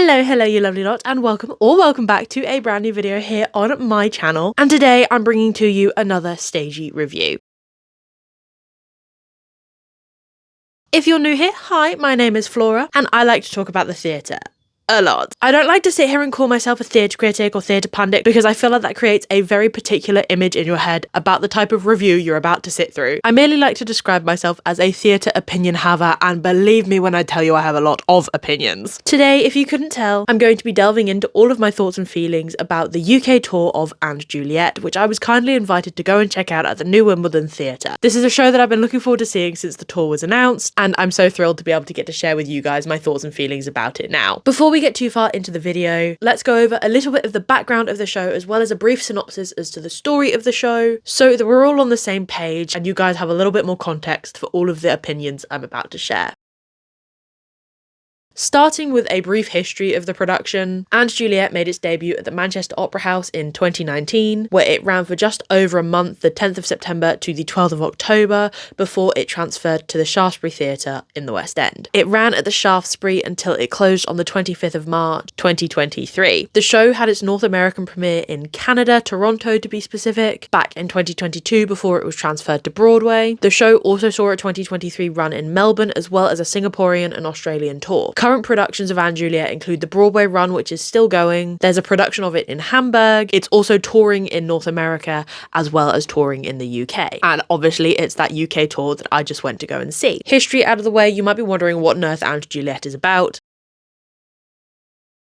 Hello you lovely lot, and welcome back to a brand new video here on my channel. And today I'm bringing to you another Stagey review. If you're new here, hi, my name is Flora and I like to talk about the theatre. A lot. I don't like to sit here and call myself a theatre critic or theatre pundit because I feel like that creates a very particular image in your head about the type of review you're about to sit through. I merely like to describe myself as a theatre opinion haver, and believe me when I tell you I have a lot of opinions. Today, if you couldn't tell, I'm going to be delving into all of my thoughts and feelings about the UK tour of And Juliet, which I was kindly invited to go and check out at the new Wimbledon Theatre. This is a show that I've been looking forward to seeing since the tour was announced, and I'm so thrilled to be able to get to share with you guys my thoughts and feelings about it now. Before we get too far into the video, let's go over a little bit of the background of the show as well as a brief synopsis as to the story of the show so that we're all on the same page and you guys have a little bit more context for all of the opinions I'm about to share. Starting with a brief history of the production, And Juliet made its debut at the Manchester Opera House in 2019, where it ran for just over a month, the 10th of September to the 12th of October, before it transferred to the Shaftesbury Theatre in the West End. It ran at the Shaftesbury until it closed on the 25th of March 2023. The show had its North American premiere in Canada, Toronto to be specific, back in 2022 before it was transferred to Broadway. The show also saw a 2023 run in Melbourne as well as a Singaporean and Australian tour. Current productions of And Juliet include the Broadway run, which is still going. There's a production of it in Hamburg. It's also touring in North America as well as touring in the UK. And obviously it's that UK tour that I just went to go and see. History out of the way, you might be wondering what on earth And Juliet is about.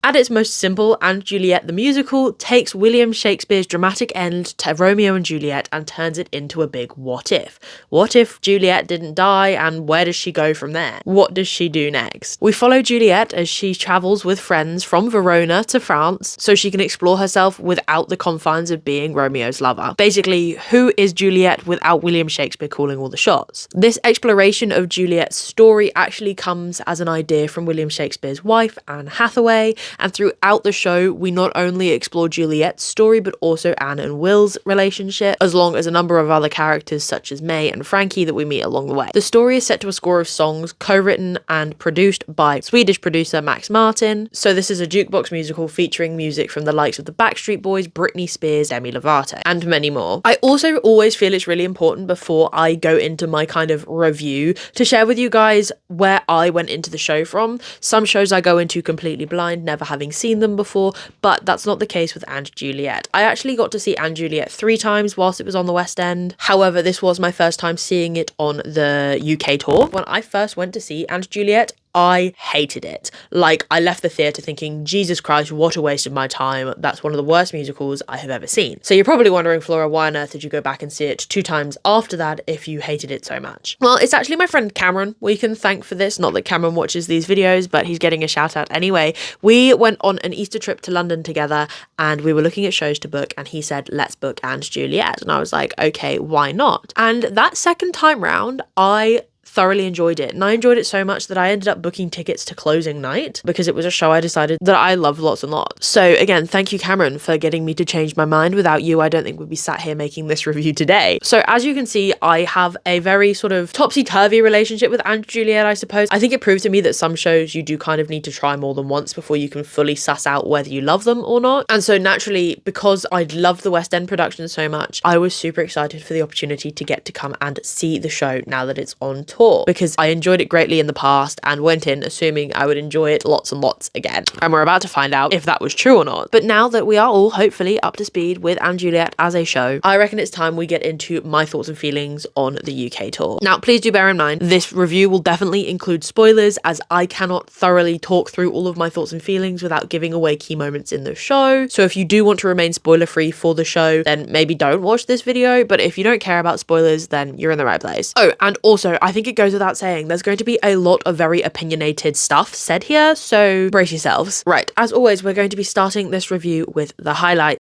At its most simple, And Juliet the musical takes William Shakespeare's dramatic end to Romeo and Juliet and turns it into a big what if. What if Juliet didn't die, and where does she go from there? What does she do next? We follow Juliet as she travels with friends from Verona to France so she can explore herself without the confines of being Romeo's lover. Basically, who is Juliet without William Shakespeare calling all the shots? This exploration of Juliet's story actually comes as an idea from William Shakespeare's wife, Anne Hathaway, and throughout the show, we not only explore Juliet's story, but also Anne and Will's relationship, as long as a number of other characters such as May and Frankie that we meet along the way. The story is set to a score of songs co-written and produced by Swedish producer Max Martin, so this is a jukebox musical featuring music from the likes of the Backstreet Boys, Britney Spears, Demi Lovato, and many more. I also always feel it's really important before I go into my kind of review to share with you guys where I went into the show from. Some shows I go into completely blind, never having seen them before, but that's not the case with And Juliet. I actually got to see And Juliet 3 times whilst it was on the West End. However, this was my first time seeing it on the UK tour. When I first went to see And Juliet, I hated it. Like, I left the theatre thinking, Jesus Christ, what a waste of my time. That's one of the worst musicals I have ever seen. So you're probably wondering, Flora, why on earth did you go back and see it 2 times after that if you hated it so much? Well, it's actually my friend Cameron we can thank for this. Not that Cameron watches these videos, but he's getting a shout out anyway. We went on an Easter trip to London together and we were looking at shows to book, and he said, let's book And Juliet. And I was like, okay, why not? And that second time round, I thoroughly enjoyed it, and I enjoyed it so much that I ended up booking tickets to closing night because it was a show I decided that I love lots and lots. So again, thank you Cameron for getting me to change my mind. Without you, I don't think we'd be sat here making this review today. So as you can see, I have a very sort of topsy-turvy relationship with And Juliet, I suppose. I think it proved to me that some shows you do kind of need to try more than once before you can fully suss out whether you love them or not. And so naturally, because I love the West End production so much, I was super excited for the opportunity to get to come and see the show now that it's on tour, because I enjoyed it greatly in the past and went in assuming I would enjoy it lots and lots again. And we're about to find out if that was true or not. But now that we are all hopefully up to speed with And Juliet as a show, I reckon it's time we get into my thoughts and feelings on the UK tour. Now, please do bear in mind, this review will definitely include spoilers, as I cannot thoroughly talk through all of my thoughts and feelings without giving away key moments in the show. So if you do want to remain spoiler free for the show, then maybe don't watch this video. But if you don't care about spoilers, then you're in the right place. Oh, and also, I think it goes without saying, there's going to be a lot of very opinionated stuff said here, so brace yourselves. Right, as always, we're going to be starting this review with the highlights.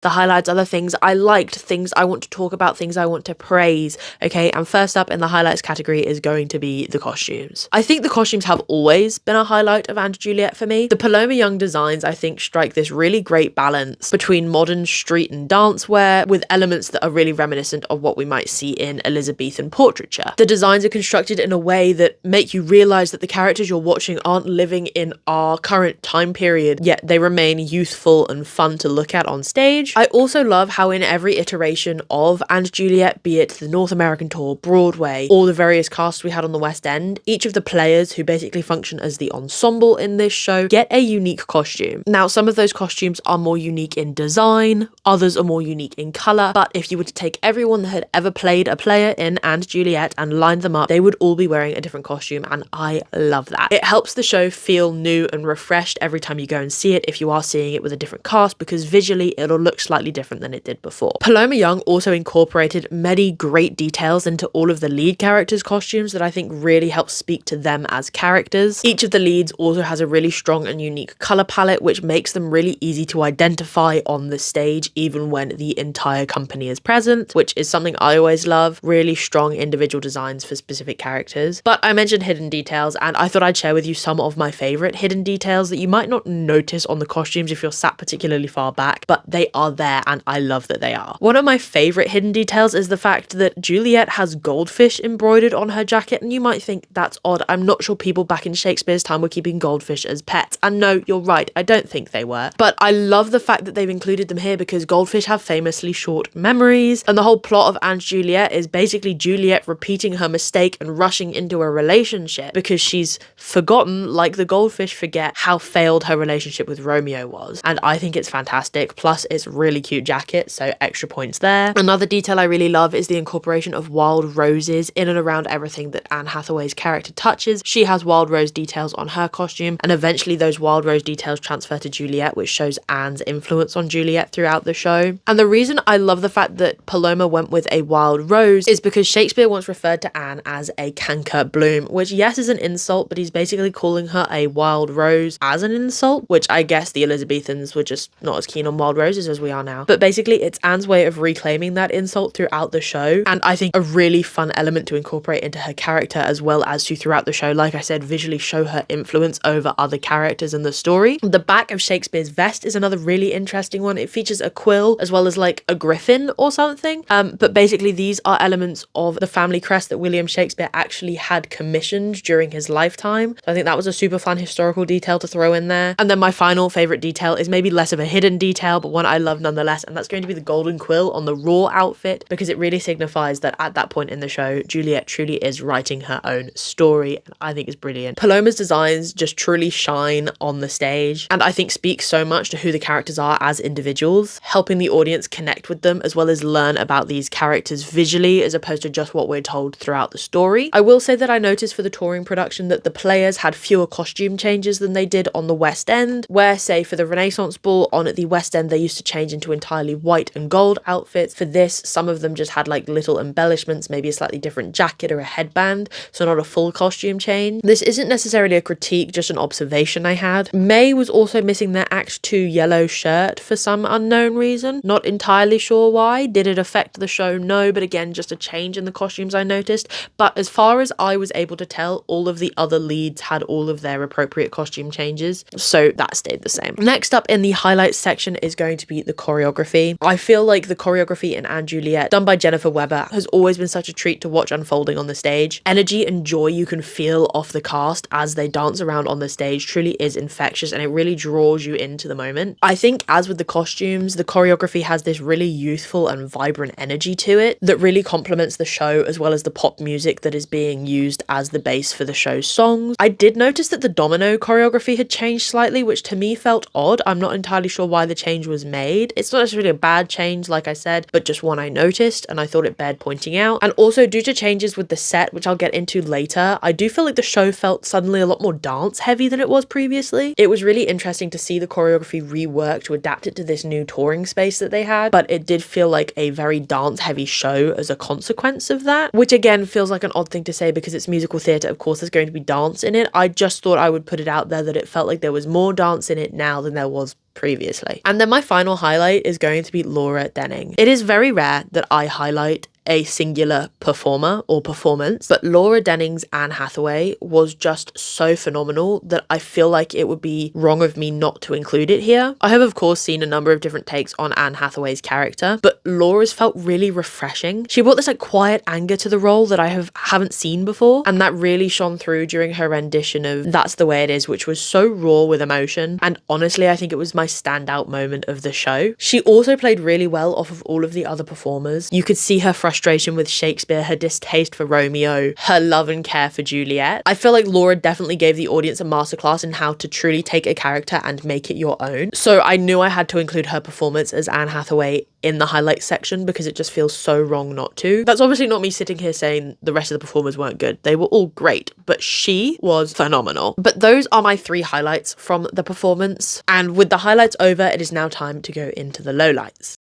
The highlights are the things I liked, things I want to talk about, things I want to praise, okay? And first up in the highlights category is going to be the costumes. I think the costumes have always been a highlight of & Juliet for me. The Paloma Young designs, I think, strike this really great balance between modern street and dance wear with elements that are really reminiscent of what we might see in Elizabethan portraiture. The designs are constructed in a way that make you realize that the characters you're watching aren't living in our current time period, yet they remain youthful and fun to look at on stage. I also love how in every iteration of & Juliet, be it the North American tour, Broadway, or the various casts we had on the West End, each of the players who basically function as the ensemble in this show get a unique costume. Now, some of those costumes are more unique in design, others are more unique in colour, but if you were to take everyone that had ever played a player in & Juliet and line them up, they would all be wearing a different costume, and I love that. It helps the show feel new and refreshed every time you go and see it if you are seeing it with a different cast, because visually it'll look slightly different than it did before. Paloma Young also incorporated many great details into all of the lead characters' costumes that I think really helps speak to them as characters. Each of the leads also has a really strong and unique colour palette, which makes them really easy to identify on the stage even when the entire company is present, which is something I always love, really strong individual designs for specific characters. But I mentioned hidden details, and I thought I'd share with you some of my favourite hidden details that you might not notice on the costumes if you're sat particularly far back, but they are there and I love that they are. One of my favourite hidden details is the fact that Juliet has goldfish embroidered on her jacket, and you might think that's odd. I'm not sure people back in Shakespeare's time were keeping goldfish as pets, and no, you're right, I don't think they were. But I love the fact that they've included them here because goldfish have famously short memories, and the whole plot of & Juliet is basically Juliet repeating her mistake and rushing into a relationship because she's forgotten, like the goldfish forget, how failed her relationship with Romeo was. And I think it's fantastic, plus it's really cute jacket, so extra points there. Another detail I really love is the incorporation of wild roses in and around everything that Anne Hathaway's character touches. She has wild rose details on her costume, and eventually those wild rose details transfer to Juliet, which shows Anne's influence on Juliet throughout the show. And the reason I love the fact that Paloma went with a wild rose is because Shakespeare once referred to Anne as a canker bloom, which yes is an insult, but he's basically calling her a wild rose as an insult, which I guess the Elizabethans were just not as keen on wild roses as we are now. But basically it's Anne's way of reclaiming that insult throughout the show, and I think a really fun element to incorporate into her character as well as to throughout the show, like I said, visually show her influence over other characters in the story. The back of Shakespeare's vest is another really interesting one. It features a quill as well as like a griffin or something, but basically these are elements of the family crest that William Shakespeare actually had commissioned during his lifetime. So I think that was a super fun historical detail to throw in there. And then my final favourite detail is maybe less of a hidden detail, but one I love nonetheless, and that's going to be the golden quill on the raw outfit, because it really signifies that at that point in the show, Juliet truly is writing her own story, and I think it's brilliant. Paloma's designs just truly shine on the stage, and I think speak so much to who the characters are as individuals, helping the audience connect with them as well as learn about these characters visually as opposed to just what we're told throughout the story. I will say that I noticed for the touring production that the players had fewer costume changes than they did on the West End, where say for the Renaissance Ball on at the West End they used to change into entirely white and gold outfits. For this, some of them just had like little embellishments, maybe a slightly different jacket or a headband, so not a full costume change. This isn't necessarily a critique, just an observation I had. May was also missing their Act 2 yellow shirt for some unknown reason. Not entirely sure why. Did it affect the show? No, but again, just a change in the costumes I noticed. But as far as I was able to tell, all of the other leads had all of their appropriate costume changes, so that stayed the same. Next up in the highlights section is going to be the choreography. I feel like the choreography in & Juliet, done by Jennifer Weber, has always been such a treat to watch unfolding on the stage. Energy and joy you can feel off the cast as they dance around on the stage truly is infectious, and it really draws you into the moment. I think as with the costumes, the choreography has this really youthful and vibrant energy to it that really complements the show, as well as the pop music that is being used as the base for the show's songs. I did notice that the domino choreography had changed slightly, which to me felt odd. I'm not entirely sure why the change was made. It's not necessarily a bad change, like I said, but just one I noticed, and I thought it bared pointing out. And also due to changes with the set, which I'll get into later, I do feel like the show felt suddenly a lot more dance heavy than it was previously. It was really interesting to see the choreography reworked to adapt it to this new touring space that they had, but it did feel like a very dance heavy show as a consequence of that, which again feels like an odd thing to say because it's musical theatre. Of course there's going to be dance in it. I just thought I would put it out there that it felt like there was more dance in it now than there was previously. And then my final highlight is going to be Laura Denning. It is very rare that I highlight a singular performer or performance, but Laura Denning's Anne Hathaway was just so phenomenal that I feel like it would be wrong of me not to include it here. I have of course seen a number of different takes on Anne Hathaway's character, but Laura's felt really refreshing. She brought this like quiet anger to the role that I haven't seen before, and that really shone through during her rendition of That's the Way It Is, which was so raw with emotion, and honestly I think it was my standout moment of the show. She also played really well off of all of the other performers. You could see her frustration with Shakespeare, her distaste for Romeo, her love and care for Juliet. I feel like Laura definitely gave the audience a masterclass in how to truly take a character and make it your own. So I knew I had to include her performance as Anne Hathaway in the highlights section because it just feels so wrong not to. That's obviously not me sitting here saying the rest of the performers weren't good. They were all great, but she was phenomenal. But those are my 3 highlights from the performance. And with the highlights over, it is now time to go into the lowlights.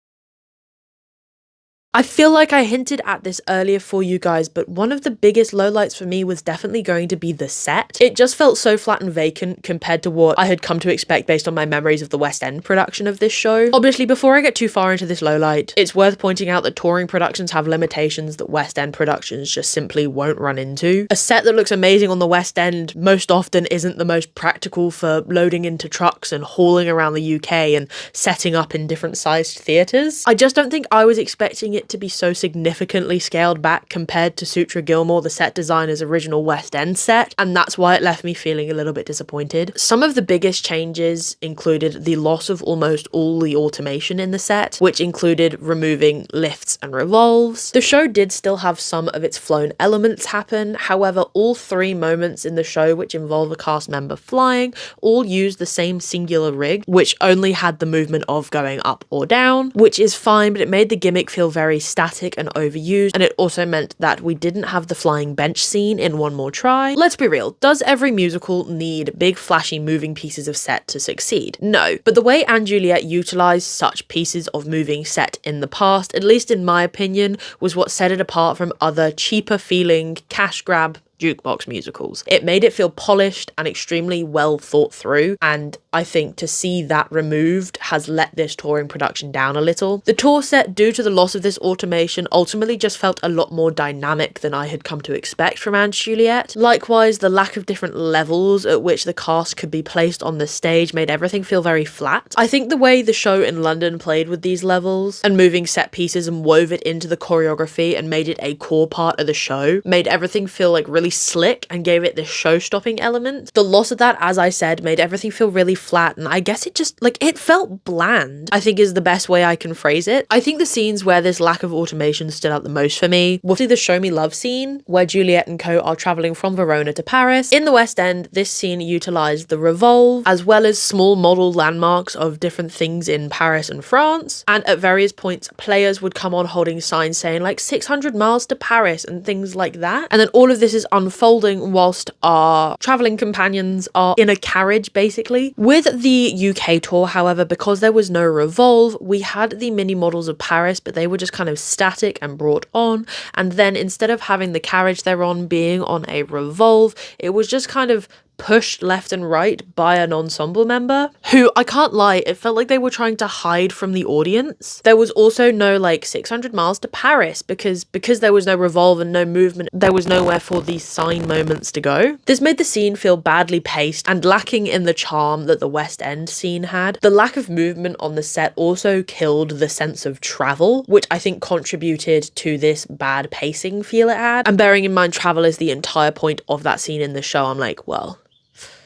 I feel like I hinted at this earlier for you guys, but one of the biggest lowlights for me was definitely going to be the set. It just felt so flat and vacant compared to what I had come to expect based on my memories of the West End production of this show. Obviously, before I get too far into this lowlight, it's worth pointing out that touring productions have limitations that West End productions just simply won't run into. A set that looks amazing on the West End most often isn't the most practical for loading into trucks and hauling around the UK and setting up in different sized theatres. I just don't think I was expecting it to be so significantly scaled back compared to Sutra Gilmore, the set designer's original West End set, and that's why it left me feeling a little bit disappointed. Some of the biggest changes included the loss of almost all the automation in the set, which included removing lifts and revolves. The show did still have some of its flown elements happen, however all 3 moments in the show which involve a cast member flying all used the same singular rig, which only had the movement of going up or down, which is fine, but it made the gimmick feel very static and overused, and it also meant that we didn't have the flying bench scene in One More Try. Let's be real, does every musical need big flashy moving pieces of set to succeed? No, but the way Anne Juliet utilised such pieces of moving set in the past, at least in my opinion, was what set it apart from other cheaper feeling cash grab jukebox musicals. It made it feel polished and extremely well thought through, and I think to see that removed has let this touring production down a little. The tour set, due to the loss of this automation, ultimately just felt a lot more dynamic than I had come to expect from Anne Juliet. Likewise, the lack of different levels at which the cast could be placed on the stage made everything feel very flat. I think the way the show in London played with these levels and moving set pieces and wove it into the choreography and made it a core part of the show made everything feel like really slick and gave it this show-stopping element. The loss of that, as I said, made everything feel really flat, and I guess it just, like, it felt bland, I think is the best way I can phrase it. I think the scenes where this lack of automation stood out the most for me was the Show Me Love scene, where Juliet and co are travelling from Verona to Paris. In the West End, this scene utilised the revolve, as well as small model landmarks of different things in Paris and France, and at various points, players would come on holding signs saying, like, 600 miles to Paris and things like that, and then all of this is unfolding whilst our travelling companions are in a carriage, basically. With the UK tour, however, because there was no revolve, we had the mini models of Paris, but they were just kind of static and brought on, and then instead of having the carriage they're on being on a revolve, it was just kind of pushed left and right by an ensemble member who, I can't lie, it felt like they were trying to hide from the audience. There was also no like 600 miles to Paris because there was no revolve and no movement, there was nowhere for these sign moments to go. This made the scene feel badly paced and lacking in the charm that the West End scene had. The lack of movement on the set also killed the sense of travel, which I think contributed to this bad pacing feel it had. And bearing in mind travel is the entire point of that scene in the show, I'm like, well,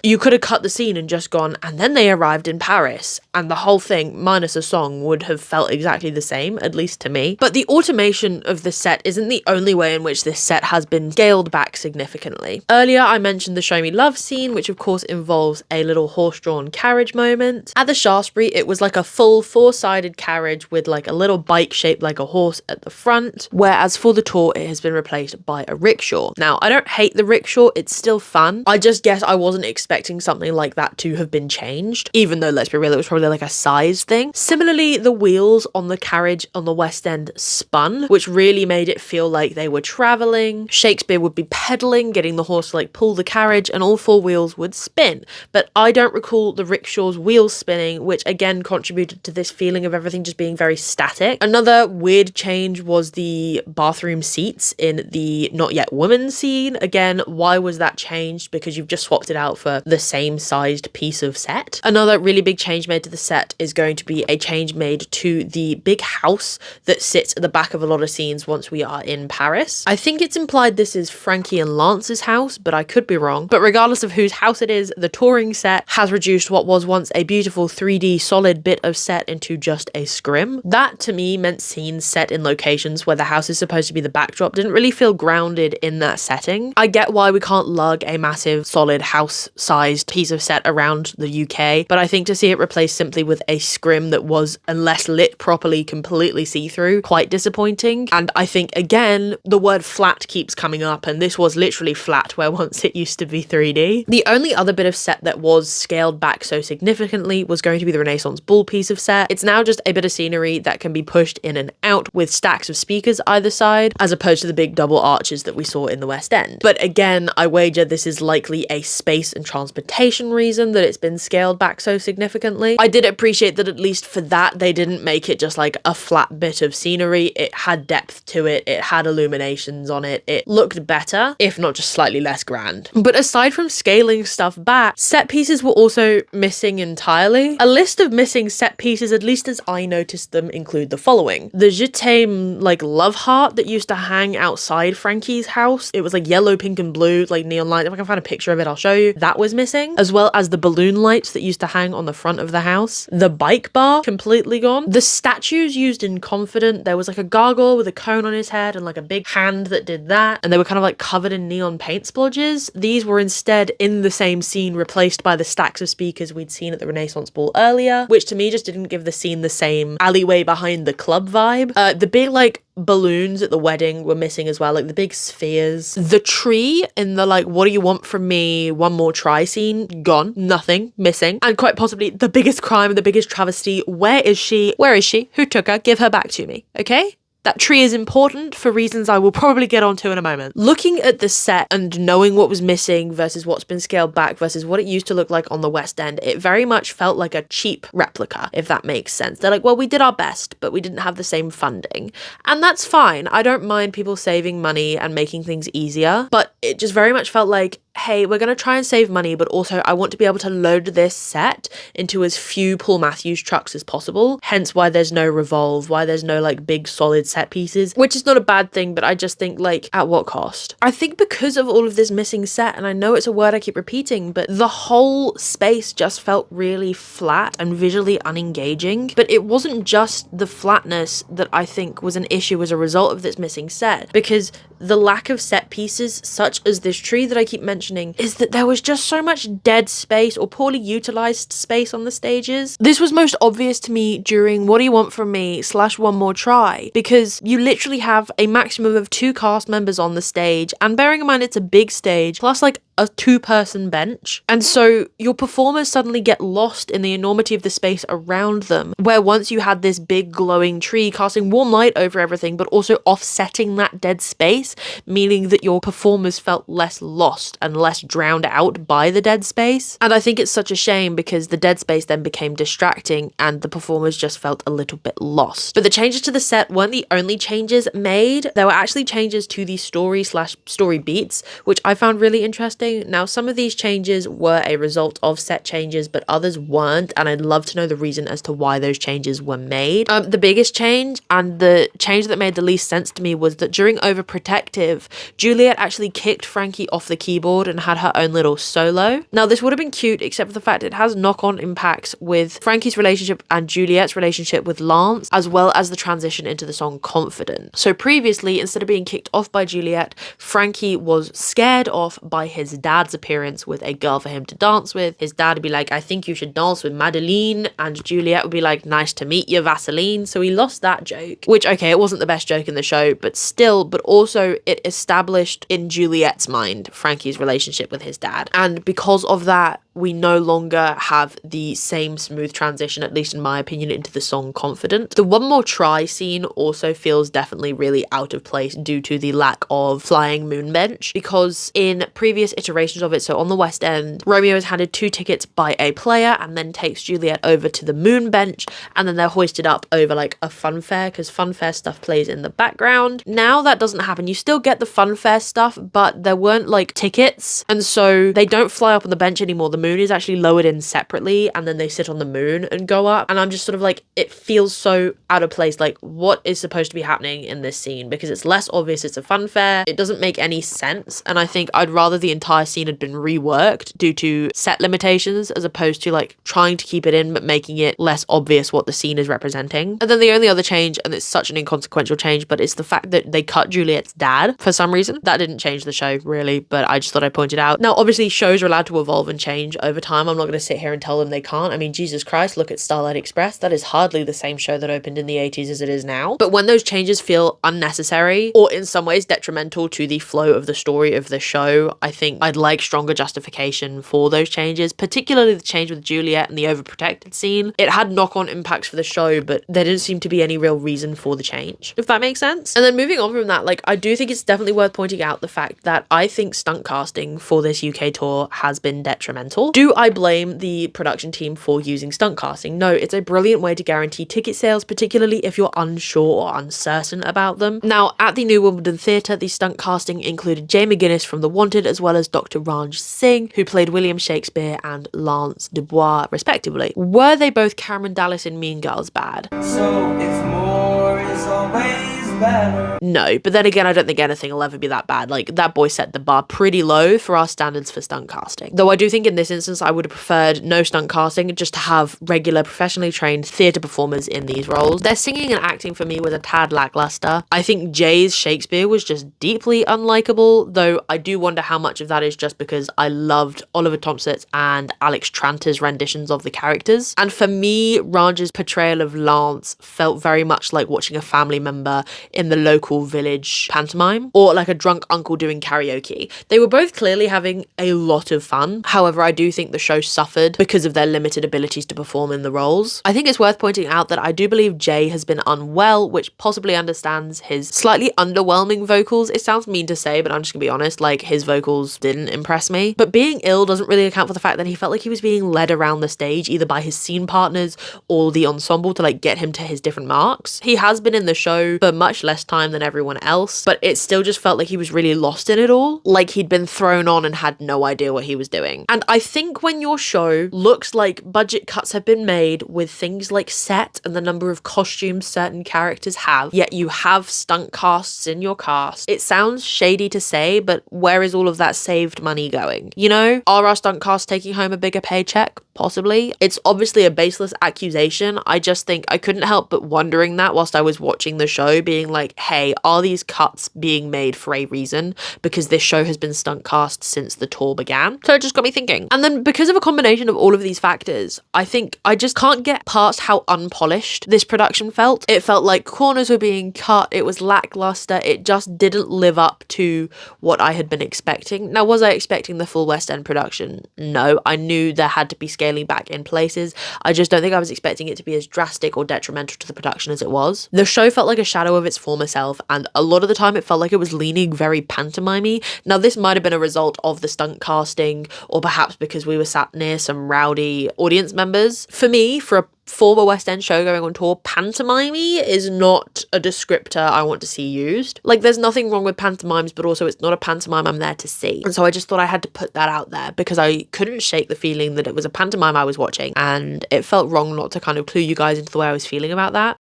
you could have cut the scene and just gone, and then they arrived in Paris, and the whole thing, minus a song, would have felt exactly the same, at least to me. But the automation of the set isn't the only way in which this set has been scaled back significantly. Earlier, I mentioned the Show Me Love scene, which of course involves a little horse-drawn carriage moment. At the Shaftesbury, it was like a full 4-sided carriage with like a little bike shaped like a horse at the front, whereas for the tour, it has been replaced by a rickshaw. Now, I don't hate the rickshaw, it's still fun. I just guess I wasn't expecting expecting something like that to have been changed, even though, let's be real, it was probably like a size thing. Similarly, the wheels on the carriage on the West End spun, which really made it feel like they were traveling. Shakespeare would be pedaling, getting the horse to like pull the carriage, and all four wheels would spin. But I don't recall the rickshaw's wheels spinning, which again contributed to this feeling of everything just being very static. Another weird change was the bathroom seats in the Not Yet Woman scene. Again, why was that changed? Because you've just swapped it out for the same sized piece of set. Another really big change made to the set is going to be a change made to the big house that sits at the back of a lot of scenes once we are in Paris. I think it's implied this is Frankie and Lance's house, but I could be wrong. But regardless of whose house it is, the touring set has reduced what was once a beautiful 3D solid bit of set into just a scrim. That to me meant scenes set in locations where the house is supposed to be the backdrop didn't really feel grounded in that setting. I get why we can't lug a massive solid house-sized piece of set around the UK, but I think to see it replaced simply with a scrim that was, unless lit properly, completely see-through, quite disappointing. And I think, again, the word flat keeps coming up, and this was literally flat where once it used to be 3D. The only other bit of set that was scaled back so significantly was going to be the Renaissance Ball piece of set. It's now just a bit of scenery that can be pushed in and out with stacks of speakers either side, as opposed to the big double arches that we saw in the West End. But again, I wager this is likely a space and transportation reason that it's been scaled back so significantly. I did appreciate that at least for that, they didn't make it just like a flat bit of scenery. It had depth to it, it had illuminations on it, it looked better, if not just slightly less grand. But aside from scaling stuff back, set pieces were also missing entirely. A list of missing set pieces, at least as I noticed them, include the following. The Je t'aime like love heart that used to hang outside Frankie's house. It was like yellow, pink and blue, like neon light. If I can find a picture of it, I'll show you. That was missing, as well as the balloon lights that used to hang on the front of the house. The bike bar, completely gone. The statues used in Confident, there was like a gargoyle with a cone on his head and like a big hand that did that, and they were kind of like covered in neon paint splodges. These were instead in the same scene replaced by the stacks of speakers we'd seen at the Renaissance Ball earlier, which to me just didn't give the scene the same alleyway behind the club vibe. The big like balloons at the wedding were missing as well, like the big spheres. The tree in the like what do you want from me, one more try scene, gone. Nothing, missing. And quite possibly the biggest crime and the biggest travesty, where is she? Where is she? Who took her? Give her back to me, okay? That tree is important for reasons I will probably get onto in a moment. Looking at the set and knowing what was missing versus what's been scaled back versus what it used to look like on the West End, it very much felt like a cheap replica, if that makes sense. They're like, well, we did our best, but we didn't have the same funding. And that's fine. I don't mind people saving money and making things easier, but it just very much felt like, hey, we're going to try and save money, but also I want to be able to load this set into as few Paul Matthews trucks as possible. Hence why there's no revolve, why there's no like big solid set pieces, which is not a bad thing, but I just think like at what cost? I think because of all of this missing set, and I know it's a word I keep repeating, but the whole space just felt really flat and visually unengaging. But it wasn't just the flatness that I think was an issue as a result of this missing set, because the lack of set pieces, such as this tree that I keep mentioning, is that there was just so much dead space or poorly utilized space on the stages. This was most obvious to me during What Do You Want From Me / One More Try, because you literally have a maximum of 2 cast members on the stage, and bearing in mind it's a big stage, plus like a 2-person bench. And so your performers suddenly get lost in the enormity of the space around them, where once you had this big glowing tree casting warm light over everything, but also offsetting that dead space, meaning that your performers felt less lost and less drowned out by the dead space. And I think it's such a shame because the dead space then became distracting and the performers just felt a little bit lost. But the changes to the set weren't the only changes made. There were actually changes to the story beats, which I found really interesting. Now, some of these changes were a result of set changes, but others weren't, and I'd love to know the reason as to why those changes were made. The biggest change, and the change that made the least sense to me, was that during Overprotective, Juliet actually kicked Frankie off the keyboard and had her own little solo. Now, this would have been cute, except for the fact it has knock-on impacts with Frankie's relationship and Juliet's relationship with Lance, as well as the transition into the song Confident. So previously, instead of being kicked off by Juliet, Frankie was scared off by his dad's appearance with a girl for him to dance with. His dad would be like, I think you should dance with Madeline, and Juliet would be like, nice to meet you, Vaseline. So he lost that joke, which, okay, it wasn't the best joke in the show, but still, but also it established in Juliet's mind Frankie's relationship with his dad. And because of that, we no longer have the same smooth transition, at least in my opinion, into the song Confident. The One More Try scene also feels definitely really out of place due to the lack of flying moon bench, because in previous iterations of it, so on the West End, Romeo is handed 2 tickets by a player and then takes Juliet over to the moon bench, and then they're hoisted up over like a funfair, because funfair stuff plays in the background. Now that doesn't happen. You still get the funfair stuff, but there weren't like tickets, and so they don't fly up on the bench anymore. The moon is actually lowered in separately, and then they sit on the moon and go up, and I'm just sort of like, it feels so out of place. Like, what is supposed to be happening in this scene? Because it's less obvious it's a funfair. It doesn't make any sense, and I think I'd rather the entire scene had been reworked due to set limitations, as opposed to like trying to keep it in but making it less obvious what the scene is representing. And then the only other change, and it's such an inconsequential change, but it's the fact that they cut Juliet's dad for some reason. That didn't change the show really, but I just thought I'd point it out. Now obviously shows are allowed to evolve and change over time. I'm not going to sit here and tell them they can't. I mean, Jesus Christ, look at Starlight Express. That is hardly the same show that opened in the 80s as it is now. But when those changes feel unnecessary or in some ways detrimental to the flow of the story of the show, I think I'd like stronger justification for those changes, particularly the change with Juliet and the overprotected scene. It had knock-on impacts for the show, but there didn't seem to be any real reason for the change, if that makes sense. And then moving on from that, like, I do think it's definitely worth pointing out the fact that I think stunt casting for this UK tour has been detrimental. Do I blame the production team for using stunt casting? No, it's a brilliant way to guarantee ticket sales, particularly if you're unsure or uncertain about them. Now, at the new Wimbledon Theatre, the stunt casting included Jay McGuinness from The Wanted, as well as Dr. Ranj Singh, who played William Shakespeare and Lance Dubois, respectively. Were they both Cameron Dallas in Mean Girls bad? So if more is always better. No, but then again, I don't think anything will ever be that bad. Like, that boy set the bar pretty low for our standards for stunt casting. Though I do think in this instance, I would have preferred no stunt casting, just to have regular professionally trained theatre performers in these roles. Their singing and acting for me was a tad lackluster. I think Jay's Shakespeare was just deeply unlikable, though I do wonder how much of that is just because I loved Oliver Thompson's and Alex Tranter's renditions of the characters. And for me, Ranj's portrayal of Lance felt very much like watching a family member in the local village pantomime, or like a drunk uncle doing karaoke. They were both clearly having a lot of fun. However, I do think the show suffered because of their limited abilities to perform in the roles. I think it's worth pointing out that I do believe Jay has been unwell, which possibly understands his slightly underwhelming vocals. It sounds mean to say, but I'm just gonna be honest, like, his vocals didn't impress me. But being ill doesn't really account for the fact that he felt like he was being led around the stage, either by his scene partners or the ensemble, to like get him to his different marks. He has been in the show for much less time than everyone else, but it still just felt like he was really lost in it all. Like he'd been thrown on and had no idea what he was doing. And I think when your show looks like budget cuts have been made with things like set and the number of costumes certain characters have, yet you have stunt casts in your cast, it sounds shady to say, but where is all of that saved money going? You know, are our stunt casts taking home a bigger paycheck? Possibly. It's obviously a baseless accusation. I just think I couldn't help but wondering that whilst I was watching the show, being like, hey, are these cuts being made for a reason? Because this show has been stunt cast since the tour began. So it just got me thinking. And then because of a combination of all of these factors, I think I just can't get past how unpolished this production felt. It felt like corners were being cut. It was lackluster. It just didn't live up to what I had been expecting. Now, was I expecting the full West End production? No, I knew there had to be scaling back in places. I just don't think I was expecting it to be as drastic or detrimental to the production as it was. The show felt like a shadow of its former self, and a lot of the time it felt like it was leaning very pantomimey. Now, this might have been a result of the stunt casting, or perhaps because we were sat near some rowdy audience members. For me, for a former West End show going on tour, pantomimey is not a descriptor I want to see used. Like, there's nothing wrong with pantomimes, but also it's not a pantomime I'm there to see. And so I just thought I had to put that out there because I couldn't shake the feeling that it was a pantomime I was watching, and it felt wrong not to kind of clue you guys into the way I was feeling about that.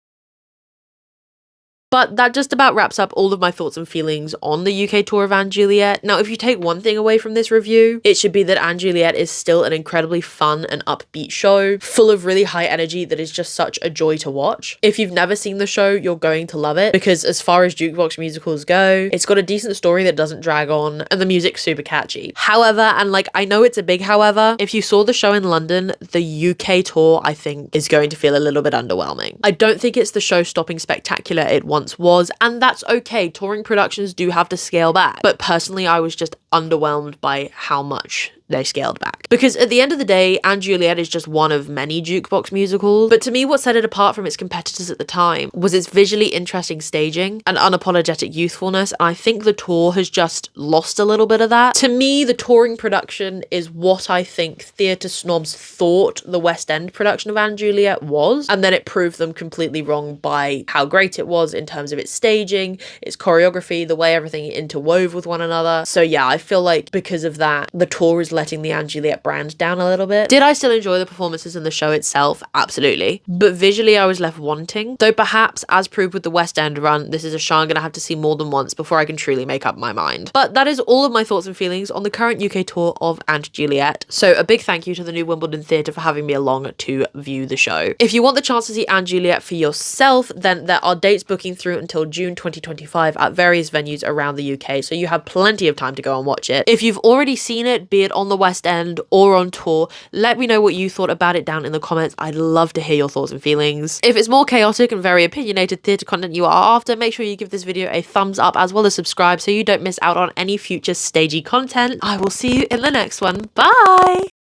But that just about wraps up all of my thoughts and feelings on the UK tour of & Juliet. Now, if you take one thing away from this review, it should be that & Juliet is still an incredibly fun and upbeat show, full of really high energy that is just such a joy to watch. If you've never seen the show, you're going to love it, because as far as jukebox musicals go, it's got a decent story that doesn't drag on, and the music's super catchy. However, and like, I know it's a big however, if you saw the show in London, the UK tour, I think, is going to feel a little bit underwhelming. I don't think it's the show-stopping spectacular it once was, and that's okay. Touring productions do have to scale back, but personally, I was just underwhelmed by how much they scaled back. Because at the end of the day, & Juliet is just one of many jukebox musicals, but to me what set it apart from its competitors at the time was its visually interesting staging and unapologetic youthfulness, and I think the tour has just lost a little bit of that. To me, the touring production is what I think theatre snobs thought the West End production of & Juliet was, and then it proved them completely wrong by how great it was in terms of its staging, its choreography, the way everything interwove with one another. So yeah, I feel like because of that, the tour is letting the & Juliet brand down a little bit. Did I still enjoy the performances in the show itself? Absolutely. But visually I was left wanting. Though perhaps, as proved with the West End run, this is a show I'm gonna have to see more than once before I can truly make up my mind. But that is all of my thoughts and feelings on the current UK tour of & Juliet. So a big thank you to the new Wimbledon Theatre for having me along to view the show. If you want the chance to see & Juliet for yourself, then there are dates booking through until June 2025 at various venues around the UK, so you have plenty of time to go and watch it. If you've already seen it, be it on the West End or on tour, let me know what you thought about it down in the comments. I'd love to hear your thoughts and feelings. If it's more chaotic and very opinionated theatre content you are after, make sure you give this video a thumbs up as well as subscribe so you don't miss out on any future Stagey content. I will see you in the next one. Bye!